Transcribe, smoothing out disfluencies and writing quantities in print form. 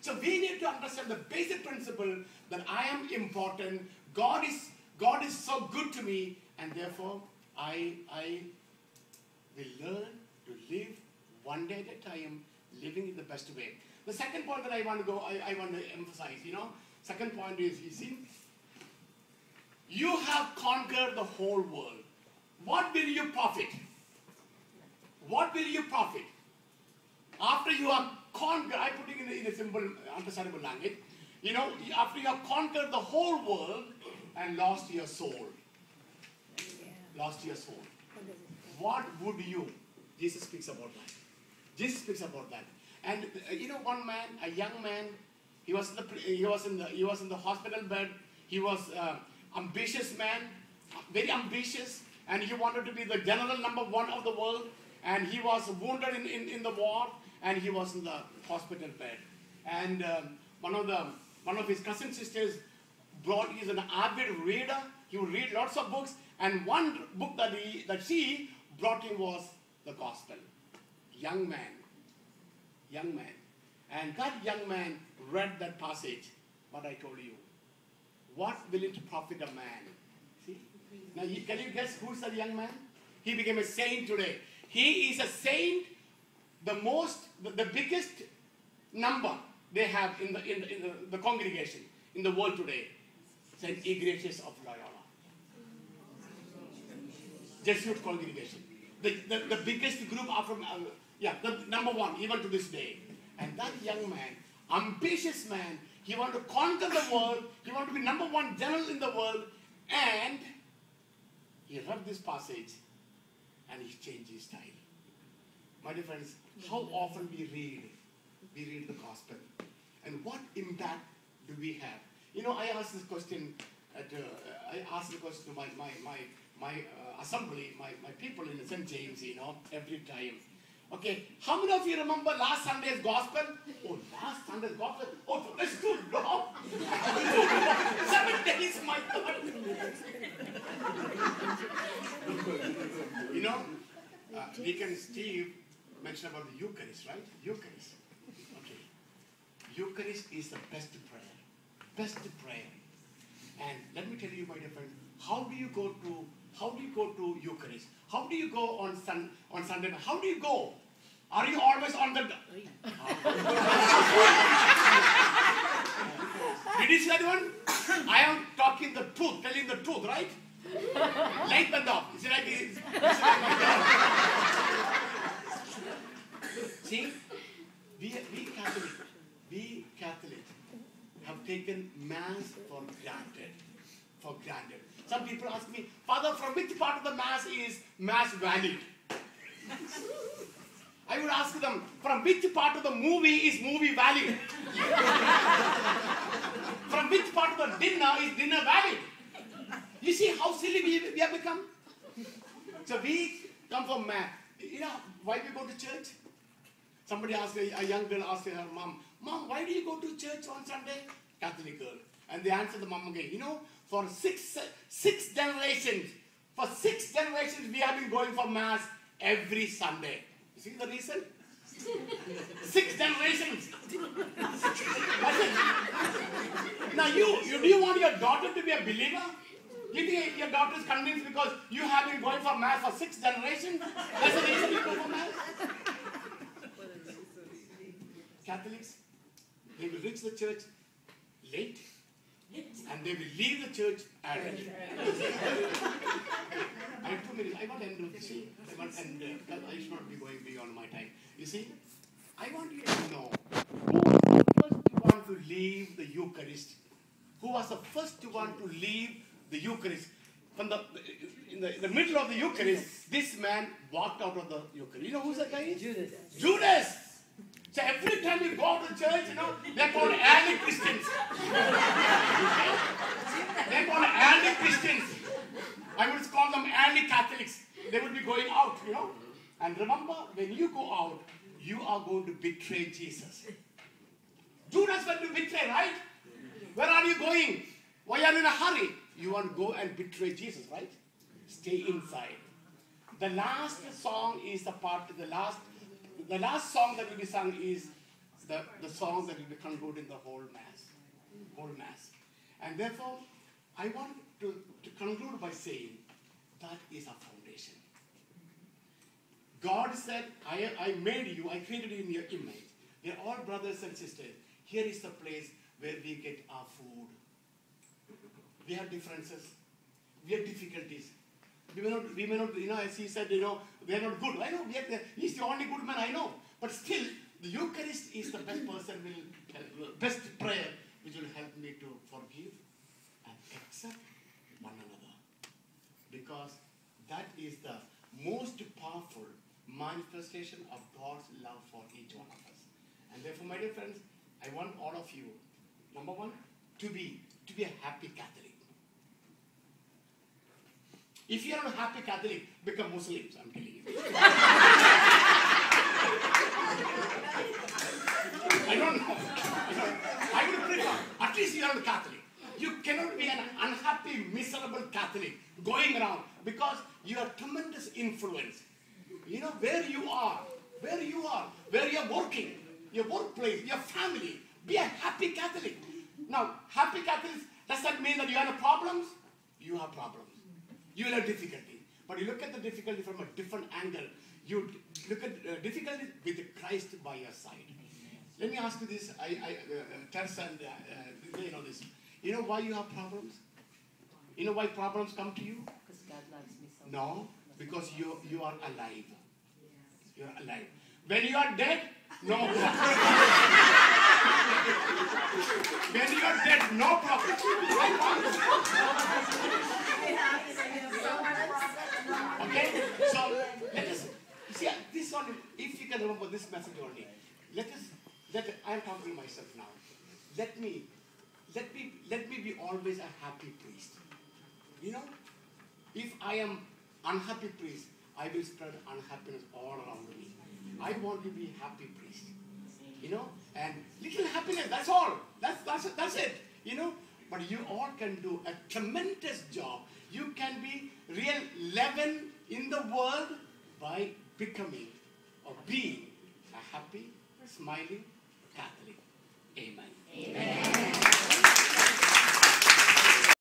So we need to understand the basic principle that I am important. God is so good to me, and therefore I will learn to live one day at a time, living in the best way. The second point that I want to emphasize, second point is, you see, you have conquered the whole world. What will you profit? What will you profit? After you have conquered, I put it in a simple, understandable language, after you have conquered the whole world and lost your soul. Lost your soul. What would you? Jesus speaks about that. Jesus speaks about that. And one man, a young man, he was in the hospital bed. He was ambitious man, very ambitious, and he wanted to be the general number one of the world. And he was wounded in the war, and he was in the hospital bed. And one of his cousin sisters he's an avid reader. He would read lots of books, and one book that she brought him was the gospel. Young man. And that young man read that passage, what I told you. What will it profit a man? See? Now, can you guess who's that young man? He became a saint today. He is a saint, the biggest number they have in the congregation in the world today. Saint Ignatius of Loyola. Jesuit congregation. The biggest group after, the number one, even to this day. And that young man, ambitious man, he wanted to conquer the world, he wanted to be number one general in the world, and he read this passage and he changed his style. My dear friends, how often we read the gospel, and what impact do we have? I asked this question to my assembly, my people in St. James, every time. Okay, how many of you remember last Sunday's gospel? Oh, last Sunday's gospel? Oh, that's too long. 7 days, my God. Deacon Steve mentioned about the Eucharist, right? Eucharist. Okay. Eucharist is the best prayer. Best prayer. And let me tell you, my dear friend, how do you go to Eucharist? How do you go on Sunday? How do you go? Are you always on the... Did you see that one? I am talking the truth, telling the truth, right? Light went off. Is it like this? See, we Catholic have taken Mass for granted. Some people ask me, Father, from which part of the Mass is Mass valid? I would ask them, from which part of the movie is movie valid? From which part of the dinner is dinner valid? You see how silly we have become? So we come from Mass. Why we go to church? Somebody asked, a young girl asked her mom, why do you go to church on Sunday? Catholic girl. And they answered the mom again, for six generations, we have been going for Mass every Sunday. You see the reason? 6 generations. Now do you want your daughter to be a believer? You think your daughter is convinced because you have been going for Mass for 6 generations? That's the reason you go for Mass? Catholics, they will reach the church late, and they will leave the church early. I have 2 minutes. I want to end with this. I should not be going beyond my time. You see, I want you to know who was the first one to leave the Eucharist. Who was the first one to leave the Eucharist? In the middle of the Eucharist, this man walked out of the Eucharist. You know who that guy is? Judas. So every time you go to church, they're called early Christians. They're called early Christians. I would call them early Catholics. They would be going out, And remember, when you go out, you are going to betray Jesus. Judas went to betray, right? Where are you going? Why are you in a hurry? You want to go and betray Jesus, right? Stay inside. The last song is the last song that will be sung is the song that will be concluding the whole mass. Whole mass. And therefore, I want to conclude by saying that is our foundation. God said, I made you, I created you in your image. We are all brothers and sisters. Here is the place where we get our food. We have differences. We have difficulties. We may not, as he said, we are not good. I know, he's the only good man I know. But still, the Eucharist is the best person, best prayer, which will help me to forgive and accept one another. Because that is the most powerful manifestation of God's love for each one of us. And therefore, my dear friends, I want all of you, number one, to be a happy Catholic. If you are not a happy Catholic, become Muslims, I'm telling you. I don't know. I would prefer, at least you are a Catholic. You cannot be an unhappy, miserable Catholic going around because you have tremendous influence. Where you are, where you are working, your workplace, your family. Be a happy Catholic. Now, happy Catholics, does that mean that you have problems? You have problems. You will have difficulty. But you look at the difficulty from a different angle. You look at difficulty with Christ by your side. Let me ask you this. Tess and they know this. You know why you have problems? You know why problems come to you? Because God loves me so much. No, because you are alive. You are alive. When you are dead, no problem. When you are dead, no problem. Okay? So let us see this one. If you can remember this message only, I am talking to myself now. Let me be always a happy priest. If I am unhappy priest, I will spread unhappiness all around me. I want to be a happy priest. And little happiness, that's all. That's it. But you all can do a tremendous job. You can be real leaven in the world by becoming or being a happy, smiling Catholic. Amen. Amen.